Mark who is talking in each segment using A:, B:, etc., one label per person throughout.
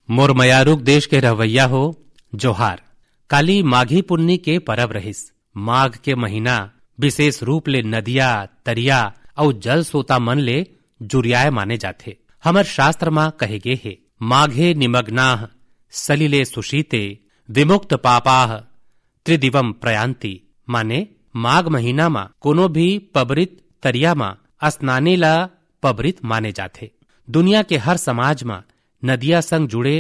A: मोर मयारुक देश के रवैया हो जोहार। काली माघी पुन्नी के परब रहिस। माघ के महीना विशेष रूप ले नदिया तरिया और जल सोता मन ले जुरियाए माने जाथे। हमर शास्त्र मां कहे गे हे, माघे निमग्नाह सलिले सुशीते विमुक्त पापाह त्रिदिवम प्रयांति। माने माघ महीना मां कोनो भी पबरित तरिया मां स्नाने ला पबरित माने जाथे। दुनिया के हर समाज मां नदिया संग जुड़े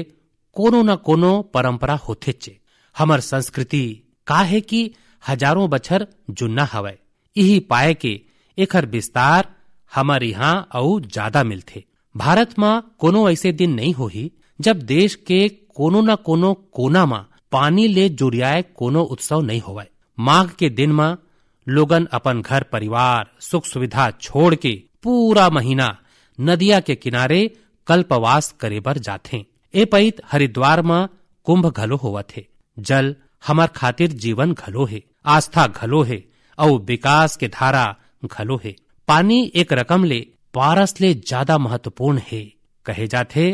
A: कोनो न कोनो परंपरा होथेचे। हमर संस्कृति का है कि हजारों बछर जुन्ना हवय। यही पाए के एखर विस्तार हमर यहाँ अउ ज्यादा मिलथे। भारत मां कोनो ऐसे दिन नहीं होही जब देश के कोनो न कोनो कोना मां पानी ले जुरियाए कोनो उत्सव नहीं होवय। माघ के दिन मां लोगन अपन घर परिवार सुख सुविधा छोड़ के पूरा महीना नदिया के किनारे कल्पवास करे बर जाथे। ए पइत हरिद्वार मां कुंभ घलो होवत हे। जल हमर खातिर जीवन घलो है, आस्था घलो है और विकास के धारा घलो है। पानी एक रकम ले पारस ले ज्यादा महत्वपूर्ण है। कहे जाथे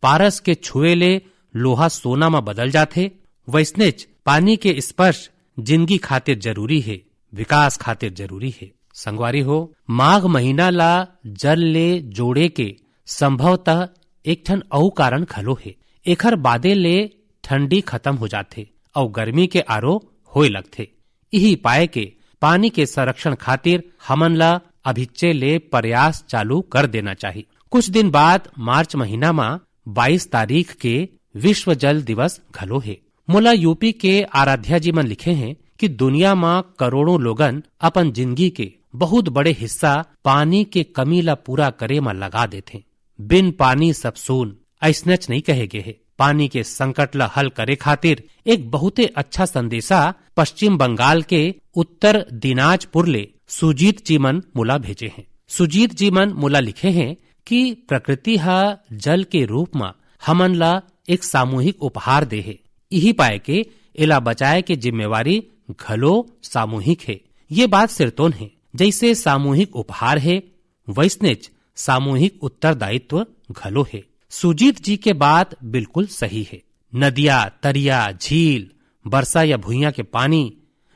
A: पारस के छुए ले लोहा सोना में बदल जाथे। वैसनेच पानी के स्पर्श जिंदगी खातिर जरूरी है, विकास खातिर जरूरी है। संगवारी हो, माघ महीना ला जल ले जोड़े के संभवतः एक ठन अउ कारण घलो है। एखर बादे ले ठंडी खत्म हो जाथे और गर्मी के आरो होए लगथे। यही पाए के पानी के संरक्षण खातिर हमन ला अभिच्चे ले प्रयास चालू कर देना चाहिए। कुछ दिन बाद मार्च महीना में 22 तारीख के विश्व जल दिवस घलो है। मोला यूपी के आराध्या जी मन लिखे हैं कि दुनिया में करोड़ों लोगन अपन जिंदगी के बहुत बड़े हिस्सा पानी के कमी ला पूरा करे में लगा देथे। बिन पानी सब सून ऐसनच नहीं कहे गे है। पानी के संकट ला हल करे खातिर एक बहुते अच्छा संदेशा पश्चिम बंगाल के उत्तर दिनाजपुर ले सुजीत जी मन मुला भेजे हैं। सुजीत जी मन मुला लिखे हैं कि प्रकृति हा जल के रूप में हमन ला एक सामूहिक उपहार दे है। यही पाए के एला बचाए के जिम्मेवारी घलो सामूहिक है। ये बात सिरतोन है। जैसे सामूहिक उपहार है वैसनेच सामूहिक उत्तरदायित्व घलो है। सुजीत जी के बात बिल्कुल सही है। नदिया तरिया झील बरसा या भुइया के पानी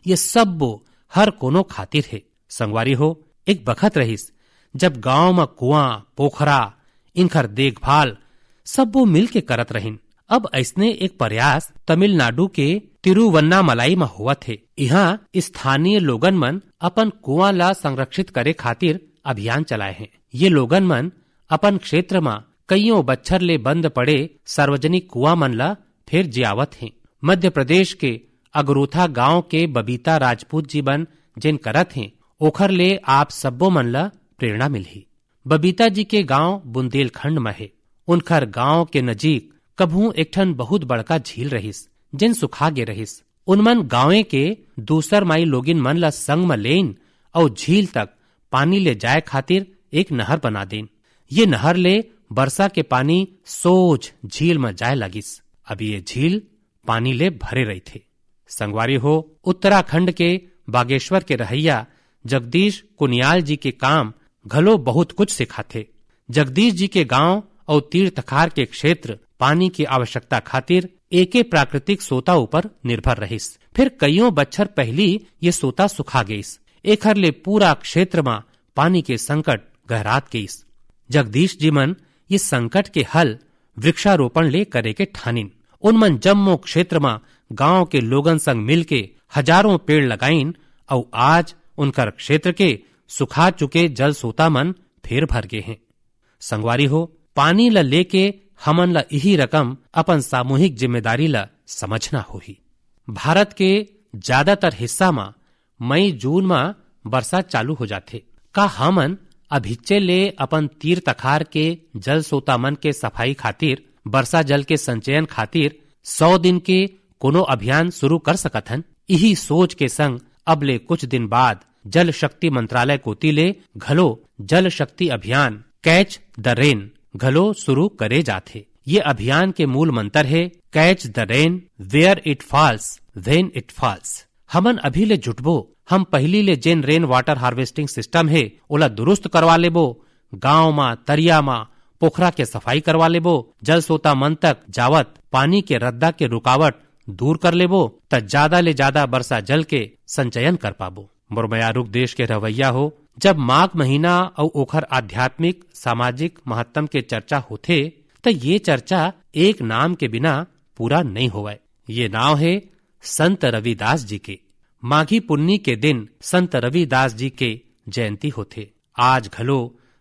A: ये सब हर कोनो खातिर है। संगवारी हो, एक बखत रहिस जब गांव में कुआं पोखरा इनकर देखभाल सब मिल के करत रहिन। अब ऐसने एक प्रयास तमिलनाडु के तिरुवन्नामलाई में हुआ थे। यहाँ स्थानीय लोगन मन अपन कुआं ला संरक्षित करे खातिर अभियान चलाए हैं। ये लोगन मन अपन क्षेत्र में कईयों बच्छर ले बंद पड़े सार्वजनिक कुआं मन ला फिर जियावत हैं। मध्य प्रदेश के अगरोथा गांव के बबीता राजपूत जी बन जिन करत हैं ओखर ले आप सबो मन ला प्रेरणा मिलही। बबीता जी के गांव बुंदेलखंड में है। उनकर गांव के नजीक कभू एक ठन बहुत बड़का झील रहिस जिन सुखा गे रहिस। उनमन गांवे के दूसर माई लोगिन मन ला संग में लेन और झील तक पानी ले जाए खातिर एक नहर बना देन। ये नहर ले बरसा के पानी सोझ झील में जाए लगिस। अब ये झील पानी ले भरे रही थे। संगवारी हो, उत्तराखंड के बागेश्वर के रहैया जगदीश कुनियाल जी के काम घलो बहुत कुछ सिखाथे। जगदीश जी के गांव और तीर्थखार के क्षेत्र पानी की आवश्यकता खातिर एके प्राकृतिक सोता ऊपर निर्भर रहिस। फिर कईयों बच्छर पहली ये सोता सुखा गईस। एखर ले पूरा क्षेत्र में पानी के संकट गहरात गईस। जगदीश जी मन ये संकट के हल वृक्षारोपण ले करे के ठानिन। उनमन जम्मू क्षेत्र में गांव के लोगन संग मिल के हजारों पेड़ लगाइन और आज उनकर क्षेत्र के सुखा चुके जल सोता मन फिर भर गए हैं। संगवारी हो, पानी ला लेके हमन ला यही रकम अपन सामूहिक जिम्मेदारी ला समझना होही। भारत के ज्यादातर हिस्सा में मई जून में बरसात चालू हो जाथे। का हमन अभिच्चे ले अपन तीर तखार के जल सोता मन के सफाई खातिर वर्षा जल के संचयन खातिर 100 दिन के कोनो अभियान शुरू कर सकत हन? यही सोच के संग अब ले कुछ दिन बाद जल शक्ति मंत्रालय कोती ले घलो जल शक्ति अभियान कैच द रेन घलो शुरू करे जाथे। ये अभियान के मूल मंत्र है catch the rain where it falls when it falls. हमन अभी ले जुटबो, हम पहली ले जेन रेन वाटर हार्वेस्टिंग सिस्टम है ओला दुरुस्त करवा लेबो, गांव मा तरिया मा पोखरा के सफाई करवा लेबो, जल सोता मन तक जावत पानी के रद्दा के रुकावट दूर कर लेबो त ज्यादा ले ज्यादा वर्षा जल के संचयन कर पाबो। मुरमयारूक देश के रवैया हो, जब माघ महीना और ओखर आध्यात्मिक सामाजिक महत्व के चर्चा होथे त ये चर्चा एक नाम के बिना पूरा नहीं होवे। ये नाव है संत रविदास जी के। माघी पुन्नी के दिन संत रविदास जी के जयंती होथे। आज घलो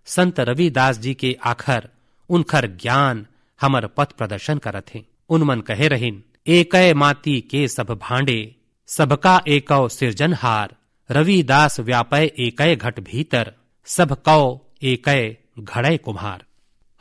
A: संत रविदास जी के आखर उनखर ज्ञान हमर पथ प्रदर्शन करत हे। उनमन कहे रहिन, एकै माती के सब भांडे, सबका एकौ सिरजनहार, रविदास व्यापय एकै घट भीतर, सब कौ एकै घड़े कुम्हार।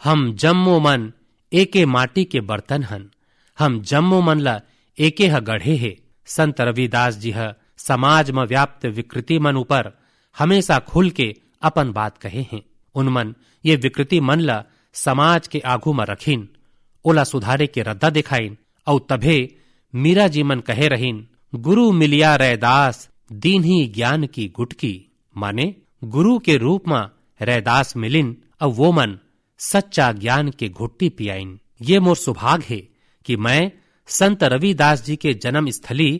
A: हम जम्मो मन एके माटी के बर्तन हन, हम जम्मो मन ला एके ह गढ़े हे। संत रविदास जी ह समाज में व्याप्त विकृति मन ऊपर हमेशा खुल के अपन बात कहे हैं। उनमन ये विकृति मन ला समाज के आगू में रखिन, ओला सुधारे के रद्दा दिखाइन, और तभे मीरा जी मन कहे रहिन, गुरु मिलिया रैदास दीन ही ज्ञान की गुटकी। माने गुरु के रूप में रैदास मिलिन और वो मन सच्चा ज्ञान के घुट्टी पियाइन। ये मोर सौभाग्य है कि मैं संत रविदास जी के जन्म स्थली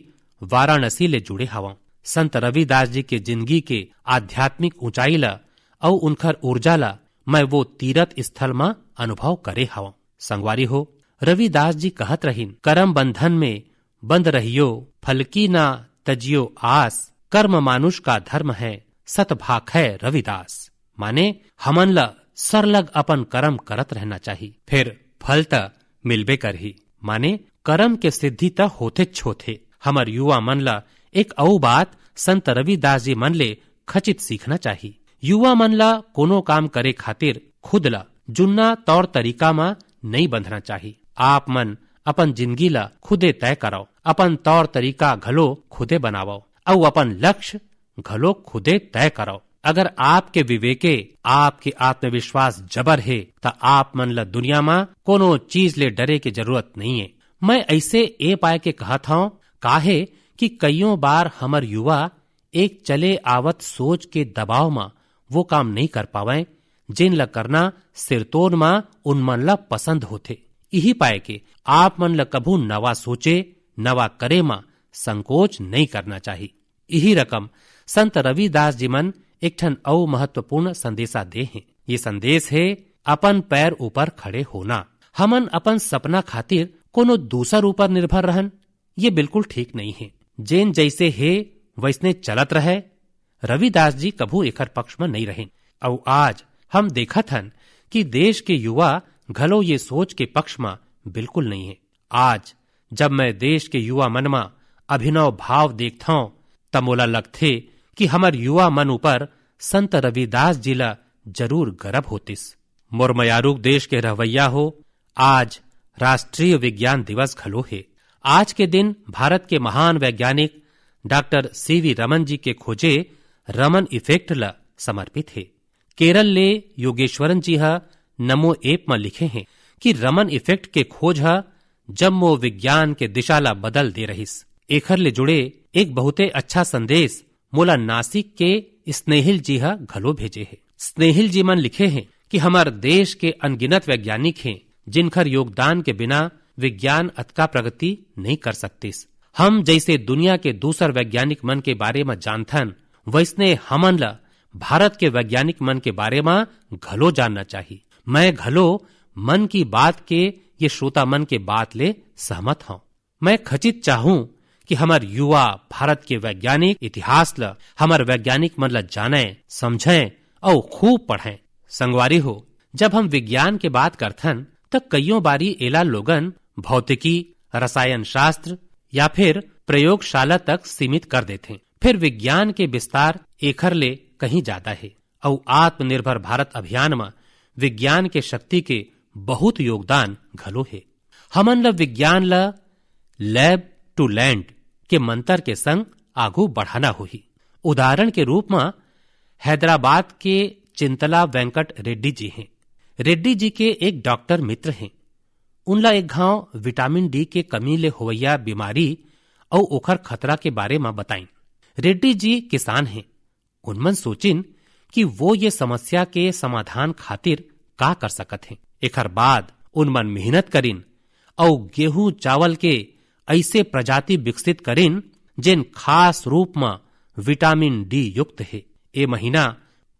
A: वाराणसी ले जुड़े हवा। संत रविदास जी के जिंदगी के आध्यात्मिक ऊंचाई ला और उनखर ऊर्जा ला मैं वो तीर्थ स्थल में अनुभव करे हवा। संगवारी हो, रविदास जी कहत रहिन, कर्म बंधन में बंद रहियो, फल की ना तजियो आस, कर्म मानुष का धर्म है, सत भाख है रविदास। माने हमन ला सरलग अपन कर्म करत रहना चाहिए, फिर फल त मिलबे करही। माने कर्म के सिद्धि त होते छोथे। हमर युवा मन ला एक औ बात संत रविदास जी मन ले खचित सीखना चाहिए। युवा मन ला कोनो काम करे खातिर खुद ला जुन्ना तौर तरीका मा नहीं बंधना चाहिए। आप मन अपन जिंदगी ला खुदे तय कराओ, अपन तौर तरीका घलो खुदे बनाओ और अपन लक्ष्य घलो खुदे तय कराओ। अगर आपके विवेके आपके आत्मविश्वास जबर है तो आप मन ला दुनिया में कोनो चीज ले डरे की जरूरत नहीं है। मैं ऐसे ए पाए के कहत हूँ काहे कि कईयों बार हमर युवा एक चले आवत सोच के दबाव में वो काम नहीं कर पावे जिन ला करना सिरतोन में उन मन ला पसंद होते। यही पाए के आप मन ला कभू नवा सोचे नवा करे में संकोच नहीं करना चाहिए। यही रकम संत रविदास जी मन एक ठन औ महत्वपूर्ण संदेशा दे हैं। ये संदेश है अपन पैर ऊपर खड़े होना। हमन अपन सपना खातिर कोनो दूसर ऊपर निर्भर रहन, ये बिल्कुल ठीक नहीं है। जेन जैसे है वैसने चलत रहे। रविदास जी कभू एकर पक्ष में नहीं रहे और आज हम देखत हन कि देश के युवा घलो ये सोच के पक्ष में बिल्कुल नहीं है। आज जब मैं देश के युवा मन में अभिनव भाव देखता हूँ तब मोला लगथे कि हमार युवा मन ऊपर संत रविदास जी ला जरूर गर्व होतिस। मुरमयारूक देश के रवैया हो, आज राष्ट्रीय विज्ञान दिवस घलो है। आज के दिन भारत के महान वैज्ञानिक डॉक्टर सीवी रमन जी के खोजे रमन इफेक्ट ला समर्पित है। केरल ले योगेश्वरन जी हा नमो ऐप में लिखे हैं कि रमन इफेक्ट के खोज हा जम्मो विज्ञान के दिशा ला बदल दे रहिस। एखर ले जुड़े एक बहुते अच्छा संदेश मोला नासिक के स्नेहिल जी हा घलो भेजे है। स्नेहिल जी मन लिखे हैं कि हमार देश के अनगिनत वैज्ञानिक हैं जिनकर योगदान के बिना विज्ञान अतका प्रगति नहीं कर सकते। हम जैसे दुनिया के दूसर वैज्ञानिक मन के बारे में जानथन वैसने हमन ला भारत के वैज्ञानिक मन के बारे में घलो जानना चाहिए। मैं घलो मन की बात के ये श्रोता मन के बात ले सहमत हूँ। मैं खचित चाहूं कि हमार युवा भारत के वैज्ञानिक इतिहास ला हमार वैज्ञानिक मन ला जाने समझें और खूब पढ़ें। संगवारी हो, जब हम विज्ञान के बात करथन तो कईयों बारी एला लोगन भौतिकी, रसायन शास्त्र या फिर प्रयोगशाला तक सीमित कर देते। फिर विज्ञान के विस्तार एखर ले कहीं ज्यादा है और आत्मनिर्भर भारत अभियान में विज्ञान के शक्ति के बहुत योगदान घलो है। हमन ला विज्ञान ला लैब टू लैंड के मंत्र के संग आगू बढ़ाना होही। उदाहरण के रूप में हैदराबाद के चिंतला वेंकट रेड्डी जी हैं। रेड्डी जी के एक डॉक्टर मित्र हैं। उनला एक घाव विटामिन डी के कमी ले होवैया बीमारी और ओखर खतरा के बारे में बताई। रेड्डी जी किसान हैं। उनमन सोचिन कि वो ये समस्या के समाधान खातिर का कर सकत हैं। एकर बाद उनमन मेहनत करिन और गेहूं चावल के ऐसे प्रजाति विकसित करिन जिन खास रूप में विटामिन डी युक्त है। ए महीना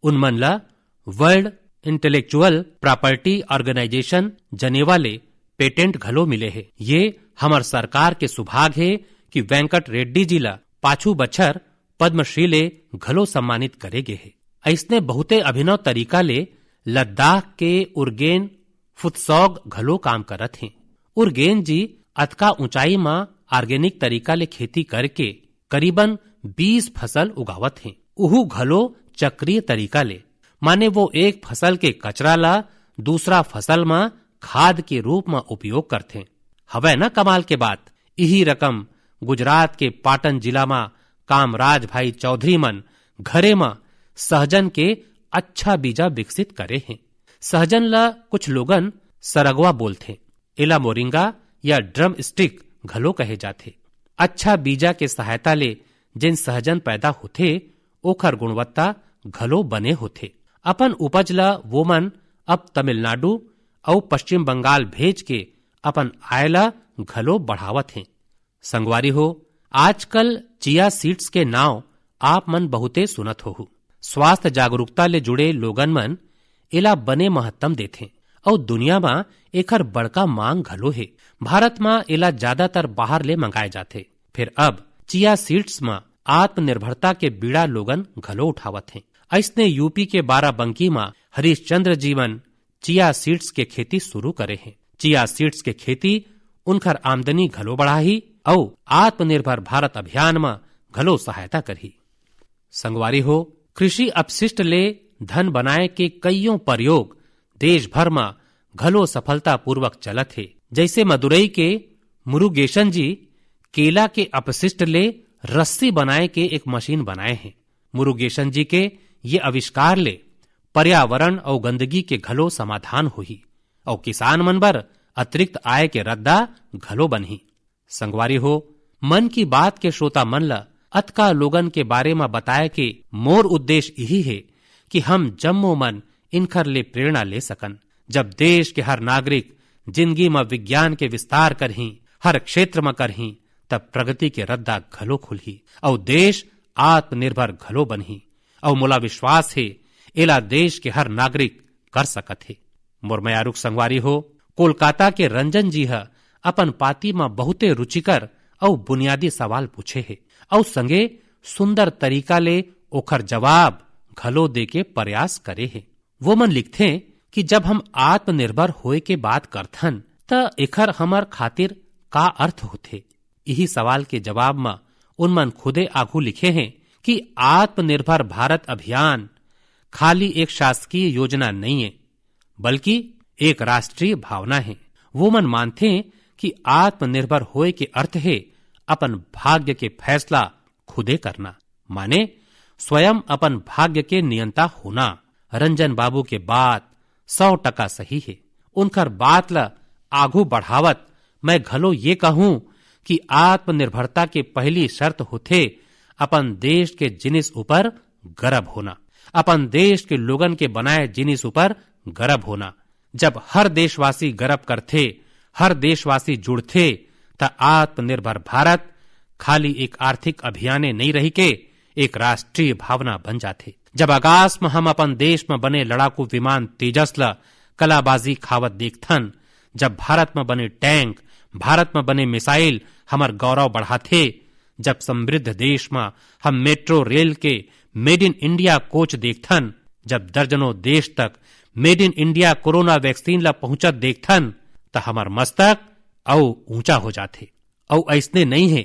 A: उनमन ला वर्ल्ड इंटेलेक्चुअल प्रॉपर्टी ऑर्गेनाइजेशन जनेवा ले पेटेंट घलो मिले है। ये हमर सरकार के सुभाग है कि वेंकट रेड्डी जी ला पाछू बछर पद्मश्री ले घलो सम्मानित करेगे है। ऐसने बहुते अभिनव तरीका ले लद्दाख के उर्गेन फुत्सौग घलो काम करत हैं। उर्गेन जी अतका ऊंचाई में ऑर्गेनिक तरीका ले खेती करके करीबन 20 फसल उगावत हैं। उहू घलो चक्रीय तरीका ले, माने वो एक फसल के कचरा ला दूसरा फसल में खाद के रूप में उपयोग करते। हवे न कमाल के बात। यही रकम गुजरात के पाटन जिला में कामराज भाई चौधरी मन घरे में सहजन के अच्छा बीजा विकसित करे हैं। सहजन ला कुछ लोगन सरगवा बोलते, एला मोरिंगा या ड्रम स्टिक घलो कहे जाते। अच्छा बीजा के सहायता ले जिन सहजन पैदा होते ओखर गुणवत्ता घलो बने होते। अपन उपज ला वो मन अब तमिलनाडु और पश्चिम बंगाल भेज के अपन आयला घलो बढ़ावत हैं। संगवारी हो, आजकल चिया सीड्स के नाव आप मन बहुते सुनत हो। स्वास्थ्य जागरूकता ले जुड़े लोगन मन एला बने महत्तम देथे और दुनिया में एकर बड़का मांग घलो है। भारत में एला ज्यादातर बाहर ले मंगाए जाते। फिर अब चिया सीड्स में आत्मनिर्भरता के बीड़ा लोगन घलो उठावत हैं। ऐसने यूपी के बाराबंकी में हरिश्चंद्र जीवन चिया सीड्स के खेती शुरू करे हैं। चिया सीड्स के खेती उनकर आमदनी घलो बढ़ाही और आत्मनिर्भर भारत अभियान में घलो सहायता करही। संगवारी हो, कृषि अपशिष्ट ले धन बनाए के कईयों प्रयोग देश भर में घलो सफलता पूर्वक चलत है। जैसे मदुरई के मुरुगेशन जी केला के अपशिष्ट ले रस्सी बनाए के एक मशीन बनाए हैं। मुरुगेशन जी के ये आविष्कार ले पर्यावरण और गंदगी के घलो समाधान होही और किसान मन बर अतिरिक्त आय के रद्दा घलो बनही। संगवारी हो, मन की बात के श्रोता मन ला अतका लोगन के बारे में बताए के मोर उद्देश्य यही है कि हम जम्मो मन इनखर ले प्रेरणा ले सकन। जब देश के हर नागरिक जिंदगी में विज्ञान के विस्तार करही, हर क्षेत्र में करही, तब प्रगति के रद्दा घलो खुलही और देश आत्मनिर्भर घलो बनही। और मोला विश्वास है एला देश के हर नागरिक कर सकत है। मोर मयारुक संगवारी हो, कोलकाता के रंजन जी ह अपन पाती में बहुते रुचिकर और बुनियादी सवाल पूछे है और संगे सुंदर तरीका ले ओखर जवाब घलो दे के प्रयास करे है। वो मन लिखते कि जब हम आत्मनिर्भर होए के बात करथन त एखर हमर खातिर का अर्थ होथे। यही सवाल के जवाब में उनमन खुदे आगू लिखे हैं कि आत्मनिर्भर भारत अभियान खाली एक शासकीय योजना नहीं है, बल्कि एक राष्ट्रीय भावना है। वो मन मानते हैं कि आत्मनिर्भर होए के अर्थ है अपन भाग्य के फैसला खुदे करना, माने स्वयं अपन भाग्य के नियंता होना। रंजन बाबू के बात 100% सही है। उनकर बात ला आगू बढ़ावत मैं घलो ये कहूं कि आत्मनिर्भरता के पहली शर्त होथे अपन देश के जिनिस ऊपर गर्व होना, अपन देश के लोगन के बनाए जिनिस ऊपर गर्व होना। जब हर देशवासी गर्व करथे, हर देशवासी जुड़थे, त आत्मनिर्भर भारत खाली एक आर्थिक अभियाने नहीं रही के एक राष्ट्रीय भावना बन जाथे। जब आकाश में हम अपन देश में बने लड़ाकू विमान तेजस ला कलाबाजी खावत देखथन, जब भारत में बने टैंक, भारत में बने मिसाइल हमर गौरव बढ़ाथे, जब समृद्ध देश में हम मेट्रो रेल के मेड इन इंडिया कोच देखथन, जब दर्जनों देश तक made in India corona vaccine ला पहुंचत देखथन, त हमर मस्तक औ ऊंचा हो जाथे। औ ऐसने नहीं है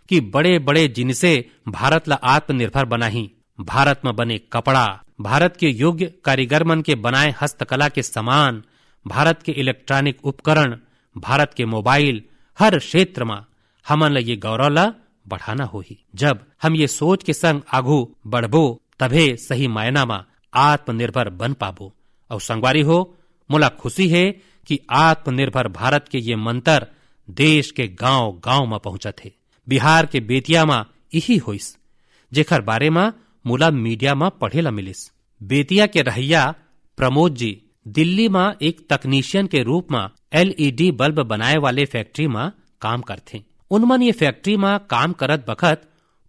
A: कि बड़े बड़े जिनसे भारत ला आत्मनिर्भर बनाही। भारत में बने कपड़ा, भारत के योग्य कारीगर मन के बनाए हस्तकला के सामान, भारत के इलेक्ट्रॉनिक उपकरण, भारत के मोबाइल, हर क्षेत्र में हमन ला ये गौरव ला बढ़ाना होही। जब हम ये सोच के संग आगू बढ़बो तभे सही मायना में आत्मनिर्भर बन पाबो। और संगवारी हो, मोला खुशी है कि आत्मनिर्भर भारत के ये मंत्र देश के गांव गांव में पहुंचत है। बिहार के बेतिया में यही होइस, जेकर बारे में मूला मीडिया में पढ़ेला मिलिस। बेतिया के रहैया प्रमोद जी दिल्ली में एक तकनीशियन के रूप में LED बल्ब बनाए वाले फैक्ट्री में काम करथे। उनमन ये फैक्ट्री में काम करत बखत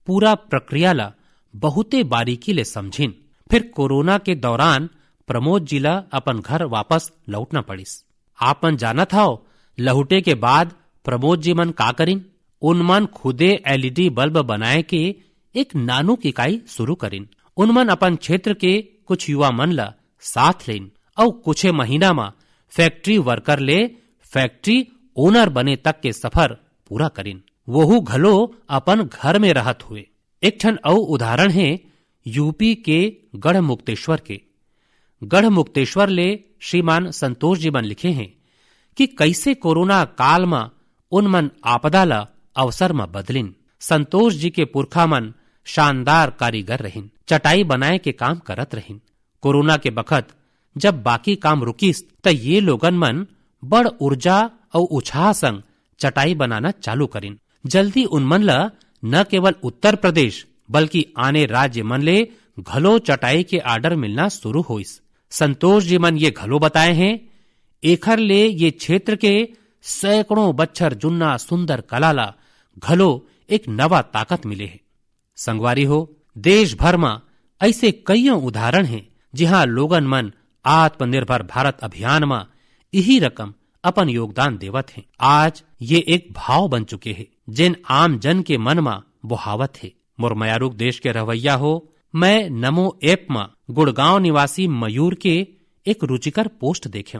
A: पूरा प्रक्रिया ला बहुते बारीकी ले समझिन। फिर कोरोना के दौरान प्रमोद जी ला अपन घर वापस लौटना पड़िस। आप मन जानत हव लहुटे के बाद प्रमोद जी मन का करिन? उनमन खुदे LED बल्ब बनाए के एक नानुक इकाई शुरू करिन। उनमन अपन क्षेत्र के कुछ युवा मन ला साथ लेन और कुछ महीना में फैक्ट्री वर्कर ले फैक्ट्री ओनर बने तक के सफर पूरा करिन। वहु घलो अपन घर में रहत हुए। एक ठन और उदाहरण है यूपी के गढ़ मुक्तेश्वर के। गढ़ मुक्तेश्वर ले श्रीमान संतोष जी मन लिखे हैं कि कैसे कोरोना काल में उनमन आपदा ला अवसर में बदलिन। संतोष जी के पुरखा मन शानदार कारीगर रहिन, चटाई बनाए के काम करत रहिन। कोरोना के बखत जब बाकी काम रुकिस त ये लोगन मन बड़ ऊर्जा और उत्साह संग चटाई बनाना चालू करिन। जल्दी उनमन ला न केवल उत्तर प्रदेश बल्कि आने राज्य मन ले घलो चटाई के आर्डर मिलना शुरू होइस। संतोष जी मन ये घलो बताए हैं एखर ले ये क्षेत्र के सैकड़ों बच्छर जुन्ना सुंदर कला ला घलो एक नवा ताकत मिले है। संगवारी हो, देश भर में ऐसे कईयों उदाहरण हैं जहां लोगन मन आत्मनिर्भर भारत अभियान में यही रकम अपन योगदान देवत हैं। आज ये एक भाव बन चुके हैं जिन आम जन के मन में बुहावत है। मुरमयारूक देश के रवैया हो, मैं नमो ऐप में गुड़गांव निवासी मयूर के एक रुचिकर पोस्ट देखे।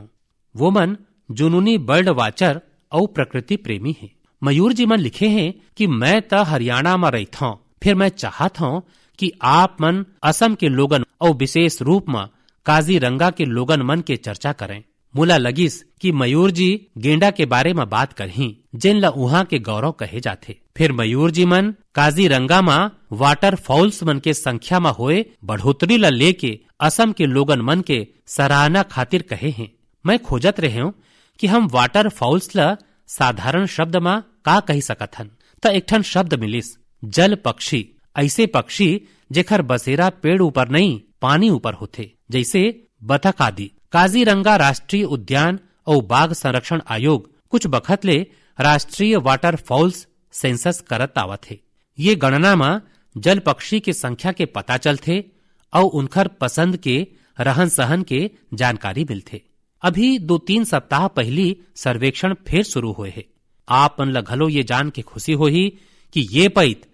A: वो मन जुनूनी बर्ड वाचर और प्रकृति प्रेमी है। मयूर जी मन लिखे हैं कि मैं त हरियाणा में रहता हूँ, फिर मैं चाहता हूँ कि आप मन असम के लोगन और विशेष रूप में काजीरंगा के लोगन मन के चर्चा करें। मुला लगिस कि मयूर जी गेंडा के बारे में बात करही जिन ला उहाँ के गौरव कहे जाथे। फिर मयूर जी मन काजीरंगा में वाटर फॉल्स मन के संख्या में होए बढ़ोतरी ला लेके असम के लोगन मन के सराहना खातिर कहे हैं। मैं खोजत रहे हूँ कि हम वाटर फॉल्स ला साधारण शब्द में का कही सकत हन, त एक ठन शब्द मिलिस जल पक्षी। ऐसे पक्षी जेखर बसेरा पेड़ ऊपर नहीं पानी ऊपर होथे, जैसे बतख आदि। काजीरंगा राष्ट्रीय उद्यान और बाघ संरक्षण आयोग कुछ बखत ले राष्ट्रीय वाटर फॉल्स सेंसस करत आवत है। ये गणना में जल पक्षी की संख्या के पता चलथे और उनकर पसंद के रहन सहन के जानकारी मिलथे। अभी 2-3 सप्ताह पहली सर्वेक्षण फिर शुरू हुए है। आप मन ला घलो ये जान के खुशी होही कि ये पैत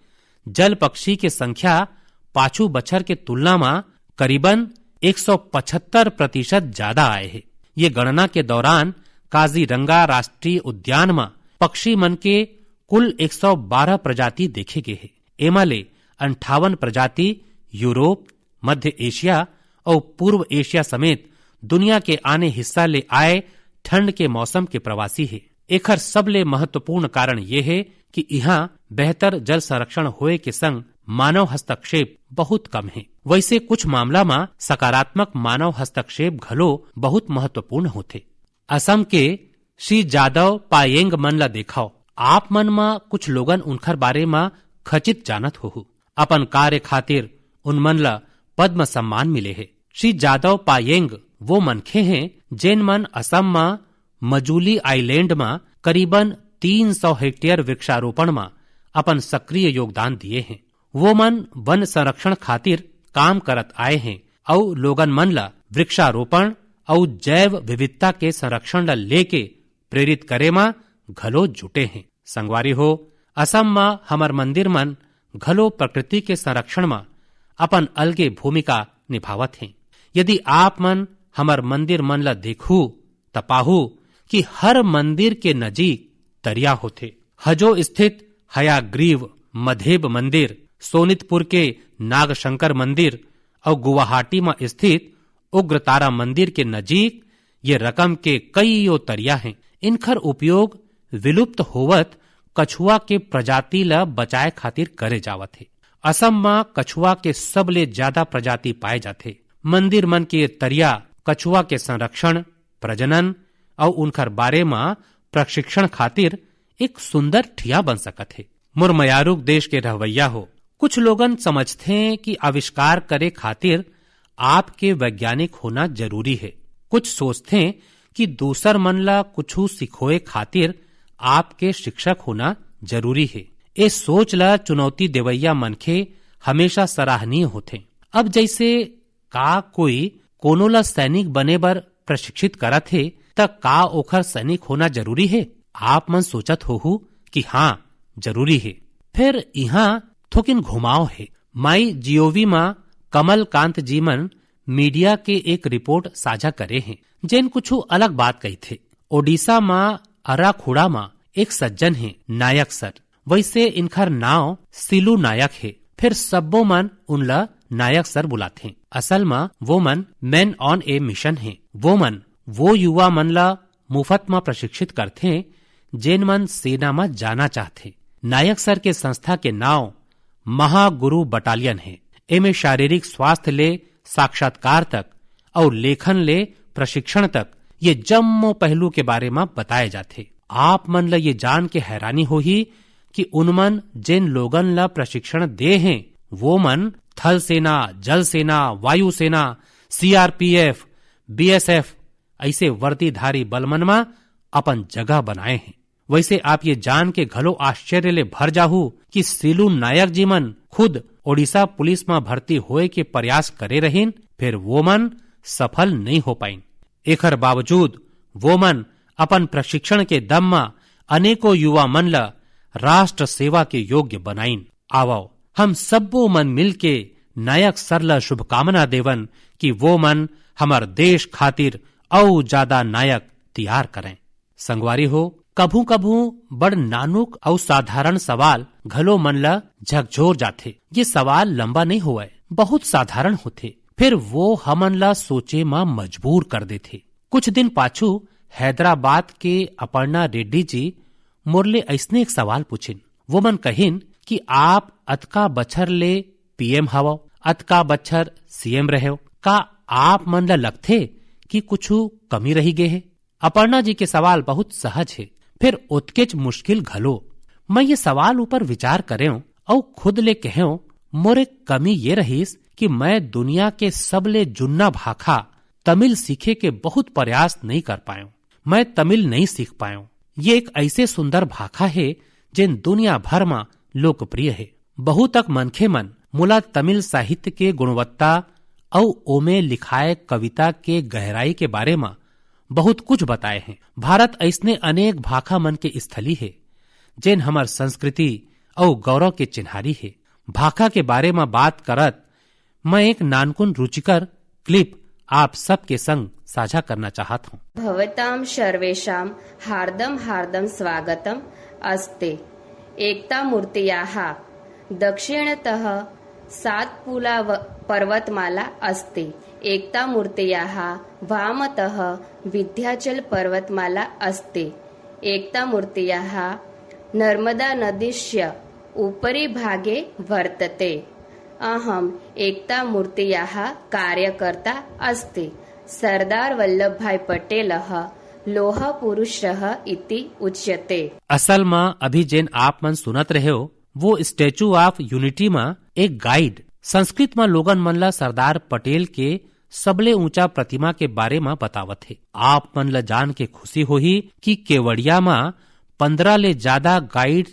A: जल पक्षी के संख्या पाछू बछर के तुलना में करीबन 175% ज्यादा आए है। ये गणना के दौरान काजीरंगा राष्ट्रीय उद्यान में पक्षी मन के कुल 112 प्रजाति देखे गए है। एमा ले 58 प्रजाति यूरोप, मध्य एशिया और पूर्व एशिया समेत दुनिया के आने हिस्सा ले आए ठंड के मौसम के प्रवासी है। एखर सबले महत्वपूर्ण कारण ये है कि यहाँ बेहतर जल संरक्षण होए के संग मानव हस्तक्षेप बहुत कम है। वैसे कुछ मामला में सकारात्मक मानव हस्तक्षेप घलो बहुत महत्वपूर्ण होते। असम के श्री जादव पायेंग मन ला देखाओ। आप मन में कुछ लोगन उनकर बारे में खचित जानत हो। अपन कार्य खातिर उनमन ला पद्म सम्मान मिले है। श्री जादव पायेंग वो मनखे हैं जिन मन असम में मजूली आइलैंड में करीबन 300 हेक्टेयर वृक्षारोपण में अपन सक्रिय योगदान दिए हैं। वो मन वन संरक्षण खातिर काम करत आए हैं और लोगन मन ला वृक्षारोपण और जैव विविधता के संरक्षण ला लेके प्रेरित करे में घलो जुटे हैं। संगवारी हो, असम में हमर मंदिर मन घलो प्रकृति के संरक्षण में अपन अलगे भूमिका निभावत हैं। यदि आप मन हमर मंदिर मन ला देखू त पाहू कि हर मंदिर के नजीक दरिया होथे। हजो स्थित हयाग्रीव मधेब मंदिर, सोनितपुर के नागशंकर मंदिर और गुवाहाटी में स्थित उग्रतारा मंदिर के नजीक ये रकम के कईयों तरिया हैं। इनकर उपयोग विलुप्त होवत कछुआ के प्रजाति ला बचाए खातिर करे जावत है। असम में कछुआ के सबले ज्यादा प्रजाति पाए जाते। मंदिर मन के तरिया कछुआ के संरक्षण, प्रजनन और उनकर बारे में प्रशिक्षण खातिर एक सुंदर ठिया बन सकत है। मुरमयारूक देश के रहवैया हो। कुछ लोगन समझते हैं कि आविष्कार करे खातिर आपके वैज्ञानिक होना जरूरी है। कुछ सोचते हैं कि दूसर मन ला कुछू सिखोए खातिर आपके शिक्षक होना जरूरी है। ए सोच ला चुनौती देवैया मनखे हमेशा सराहनीय होते। अब जैसे का कोई कोनो ला सैनिक बने बर प्रशिक्षित करत है त का ओखर सैनिक होना जरूरी है? आप मन सोचत होहू कि हाँ जरूरी है। फिर यहाँ थोकिन घुमाव है। माई जीओवी माँ कमलकांत जी मन मीडिया के एक रिपोर्ट साझा करे हैं जिन कुछ अलग बात कही थे। ओडिशा माँ अराखुड़ा माँ एक सज्जन है नायक सर, वैसे इनकर नाव सिलू नायक है। फिर सब्बो मन उनला नायक सर बुलाते। असल में वो मन मैन ऑन ए मिशन है। वो मन वो युवा मन ला मुफ्त में प्रशिक्षित करते जिन मन सेना में जाना चाहते। नायक सर के संस्था के नाव महागुरु बटालियन है। एमे शारीरिक स्वास्थ्य ले साक्षात्कार तक और लेखन ले प्रशिक्षण तक ये जम्मो पहलू के बारे में बताए जाते। आप मन ला ये जान के हैरानी होही कि उनमन जिन लोगन ला प्रशिक्षण दे हैं वो मन थल सेना, जल सेना, वायु सेना, सीआरपीएफ, बीएसएफ ऐसे वर्दीधारी बलमन में अपन जगह बनाए हैं। वैसे आप ये जान के घलो आश्चर्य ले भर जाहू कि सिलू नायक जी मन खुद ओडिशा पुलिस में भर्ती होए के प्रयास करे रहीन, फिर वो मन सफल नहीं हो पाइन। एकर बावजूद वो मन अपन प्रशिक्षण के दम में अनेकों युवा मन ला राष्ट्र सेवा के योग्य बनाइन। आवो हम सब्बो मन मिल के नायक सर ला शुभकामना देवन कि वो मन हमार देश खातिर औ ज्यादा नायक तैयार करें। संगवारी हो, कभू कभू बड़ नानुक और साधारण सवाल घलो मन ला झकझोर जाते। ये सवाल लंबा नहीं हुए, बहुत साधारण होते, फिर वो हमन ला सोचे में मजबूर कर देते। कुछ दिन पाछू हैदराबाद के अपर्णा रेड्डी जी मोरले ऐसने एक सवाल पूछिन। वो मन कहिन कि आप अतका बछर ले पीएम हवो, अतका बछर सीएम रहे, का आप मन ला लगथे कि कुछू कमी रही गे है? अपर्णा जी के सवाल बहुत सहज है, फिर उतकेच मुश्किल घलो। मैं ये सवाल ऊपर विचार करे और खुद ले कहे मोरे कमी ये रहीस कि मैं दुनिया के सबले जुन्ना भाखा तमिल सीखे के बहुत प्रयास नहीं कर पायो। मैं तमिल नहीं सीख पायो। ये एक ऐसे सुंदर भाखा है जिन दुनिया भर में लोकप्रिय है। बहुत तक मनखे मन मुला तमिल साहित्य के गुणवत्ता और ओमे लिखाए कविता के गहराई के बारे में बहुत कुछ बताए हैं। भारत ऐसने अनेक भाखा मन के स्थली है जिन हमार संस्कृति और गौरव के चिन्हारी है। भाखा के बारे में बात करत मैं एक नानकुन रुचिकर क्लिप आप सबके संग साझा करना चाहत हूँ।
B: भवतां सर्वेषां हार्दं हार्दं स्वागतम् अस्ते। एकता मूर्त्याः दक्षिणतः सातपुला पर्वतमाला अस्ति। एकता मूर्त्याः वामतः विंध्याचल पर्वतमाला अस्ति। एकता मूर्त्याः नर्मदा नदीस्य उपरि भागे वर्तते। अहम् एकता मूर्त्याः कार्यकर्ता अस्ति। सरदार वल्लभभाई पटेलः लोह पुरुषः इति उच्यते।
A: असल में अभी जेन आप मन सुनत रहे हो वो स्टेचू ऑफ यूनिटी में एक गाइड संस्कृत में लोगन मन ला सरदार पटेल के सबले ऊंचा प्रतिमा के बारे में बतावत है। आप मन ला जान के खुशी होही कि केवड़िया में 15 ले ज्यादा गाइड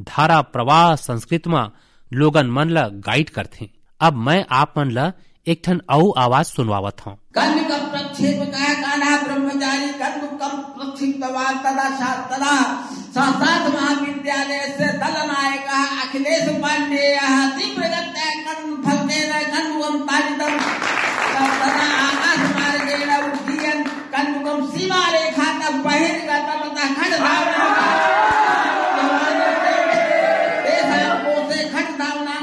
A: धारा प्रवाह संस्कृत में लोगन मन ला गाइड करथे। अब मैं आप मन ला एक ठन औ आवाज सुनवावत हूँ।
C: महाविद्यालय से दल नायक अखिलेश पांडे आकाश मार्गेण उड्डयन् कन्दुकं सीमारेखातः बहिर्गतमतः खड्गधावना तेषां कोशे खड्गधावना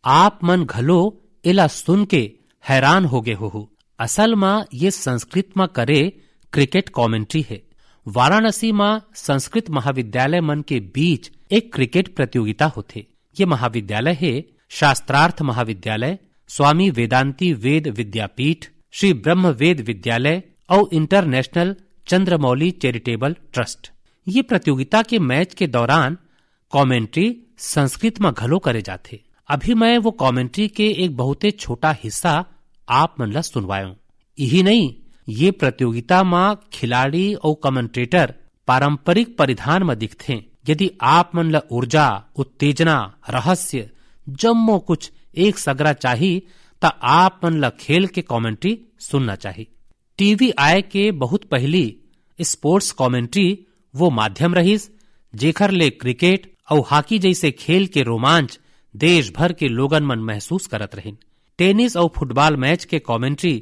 A: आप मन घलो इला सुन के हैरान हो गए हो। असल में ये संस्कृत में करे क्रिकेट कमेंट्री है। वाराणसी में संस्कृत महाविद्यालय मन के बीच एक क्रिकेट प्रतियोगिता होते। ये महाविद्यालय है शास्त्रार्थ महाविद्यालय, स्वामी वेदांती वेद विद्यापीठ, श्री ब्रह्म वेद विद्यालय और इंटरनेशनल चंद्रमौली चैरिटेबल ट्रस्ट। ये प्रतियोगिता के मैच के दौरान कॉमेंट्री संस्कृत में घलो करे जाते। अभी मैं वो कॉमेंट्री के एक बहुते छोटा हिस्सा आप मन ला सुनवायो। यही नहीं, ये प्रतियोगिता में खिलाड़ी और कमेंटेटर पारंपरिक परिधान में दिखते। यदि आप मन ला ऊर्जा, उत्तेजना, रहस्य जम्मो कुछ एक सगरा चाहिए ता आप मन ला खेल के कमेंट्री सुनना चाहिए। टीवी आए के बहुत पहली स्पोर्ट्स कमेंट्री वो माध्यम रहीस जेखर ले क्रिकेट और हॉकी जैसे खेल के रोमांच देश भर के लोगन मन महसूस करत रहिन। टेनिस और फुटबॉल मैच के कमेंट्री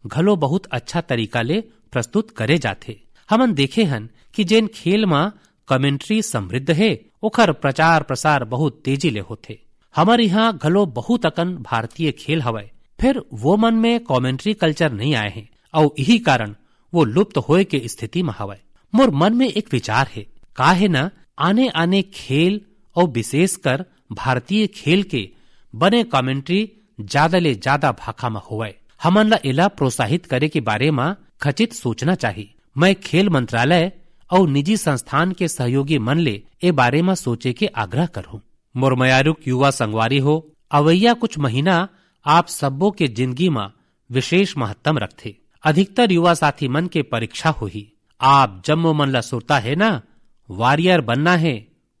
A: घलो बहुत अच्छा तरीका ले प्रस्तुत करे जाते। हमन देखे हन कि जेन खेल में कमेंट्री समृद्ध है ओखर प्रचार प्रसार बहुत तेजी ले होते। हमारे यहाँ घलो बहुत अकन भारतीय खेल हवय, फिर वो मन में कमेंट्री कल्चर नहीं आए हैं और यही कारण वो लुप्त होए के स्थिति में हवय। मोर मन में एक विचार है, का है न आने आने खेल और विशेषकर भारतीय खेल के बने कमेंट्री ज्यादा ले ज्यादा भाखा में होवे। हमन ला एला प्रोत्साहित करे के बारे में खचित सोचना चाहिए। मैं खेल मंत्रालय और निजी संस्थान के सहयोगी मन ले ए बारे में सोचे के आग्रह करूँ। मोरमयारुक युवा संगवारी हो, अवैया कुछ महीना आप सबों के जिंदगी में विशेष महत्व रखते। अधिकतर युवा साथी मन के परीक्षा हो ही। आप जम्मो मन ला सुरता है ना, वॉरियर बनना है,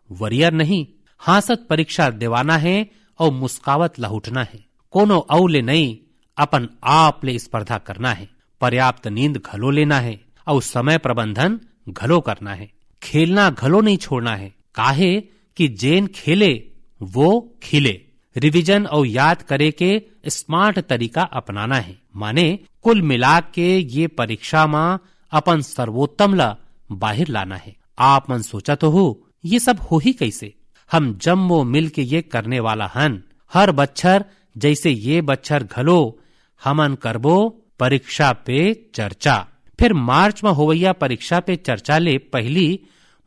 A: वरियर नहीं। हासत परीक्षा देवाना है और मुस्कावत लहुटना है। कोनो औले नहीं, अपन आप ले स्पर्धा करना है। पर्याप्त नींद घलो लेना है और समय प्रबंधन घलो करना है। खेलना घलो नहीं छोड़ना है, काहे कि जेन खेले वो खिले। रिवीजन और याद करे के स्मार्ट तरीका अपनाना है। माने कुल मिला के ये परीक्षा में अपन सर्वोत्तम ला बाहर लाना है। आप मन सोचा तो हो ये सब हो ही कैसे। हम जम्मो मिल के ये करने वाला हन। हर बच्चर जैसे ये बच्चर घलो हमन करबो परीक्षा पे चर्चा। फिर मार्च में होवैया परीक्षा पे चर्चा ले पहली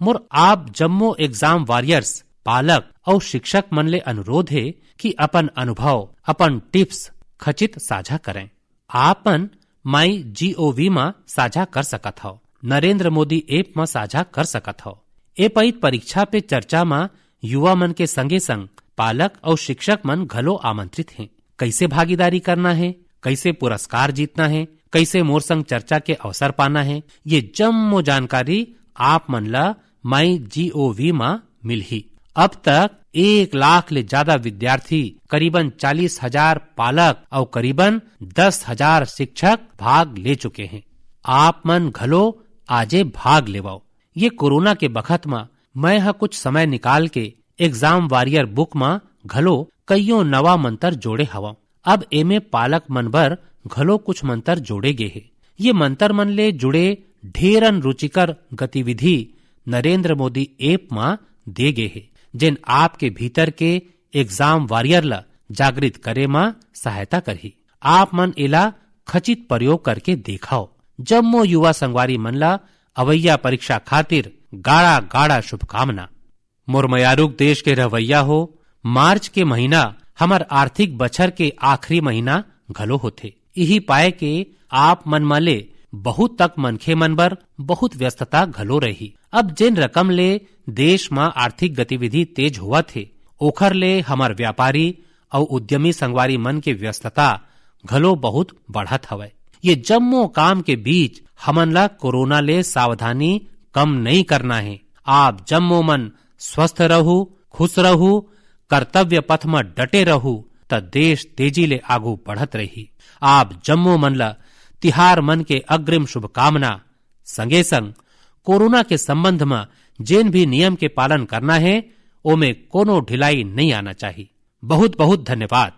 A: मोर आप जम्मो एग्जाम वॉरियर्स पालक और शिक्षक मन ले अनुरोध है कि अपन अनुभव, अपन टिप्स खचित साझा करें। आपन MyGOV में साझा कर सकत हो, नरेंद्र मोदी ऐप में साझा कर सकत हो। ए पईत परीक्षा पे चर्चा में युवा मन के संगे संग पालक और शिक्षक मन घलो आमंत्रित हैं। कैसे भागीदारी करना है, कैसे पुरस्कार जीतना है, कैसे मोर संग चर्चा के अवसर पाना है, ये जम्मो जानकारी आप मन ला MyGOV में मिल ही। अब तक 1 लाख ले ज्यादा विद्यार्थी, करीबन 40,000 पालक और करीबन 10,000 शिक्षक भाग ले चुके हैं। आप मन घलो आजे भाग लेवाओ। ये कोरोना के बखत में मैं हा कुछ समय निकाल के एग्जाम वॉरियर बुक में घलो कईयों नवा मंत्र जोड़े हवा। अब एमे पालक मन बर घलो कुछ मंत्र जोड़े गे है। ये मंत्र मन ले जुड़े ढेरन रुचिकर गतिविधि नरेंद्र मोदी ऐप में दे गे है, जिन आपके भीतर के एग्जाम वॉरियर ला जागृत करे में सहायता करही। आप मन एला खचित प्रयोग करके देखाओ। जम्मो युवा संगवारी मन ला अवैया परीक्षा खातिर गाड़ा गाड़ा शुभकामना। मोरमयारुक देश के रवैया हो, मार्च के महीना हमार आर्थिक बछर के आखिरी महीना घलो होथे। यही पाए के आप मन मले बहुत तक मनखे मन बर बहुत व्यस्तता घलो रही। अब जिन रकम ले देश में आर्थिक गतिविधि तेज हुआ थे ओखर ले हमार व्यापारी और उद्यमी संगवारी मन के व्यस्तता घलो बहुत बढ़त हवय। ये जम्मो काम के बीच हमन ला कोरोना ले सावधानी कम नहीं करना है। आप जम्मो मन स्वस्थ रहू, खुश रहू, कर्तव्य पथ में डटे रहू त देश तेजी ले आगू बढ़त रही। आप जम्मो मन ला तिहार मन के अग्रिम शुभकामना। संगे संग कोरोना के संबंध में जेन भी नियम के पालन करना है ओमे कोनो ढिलाई नहीं आना चाहिए। बहुत बहुत धन्यवाद।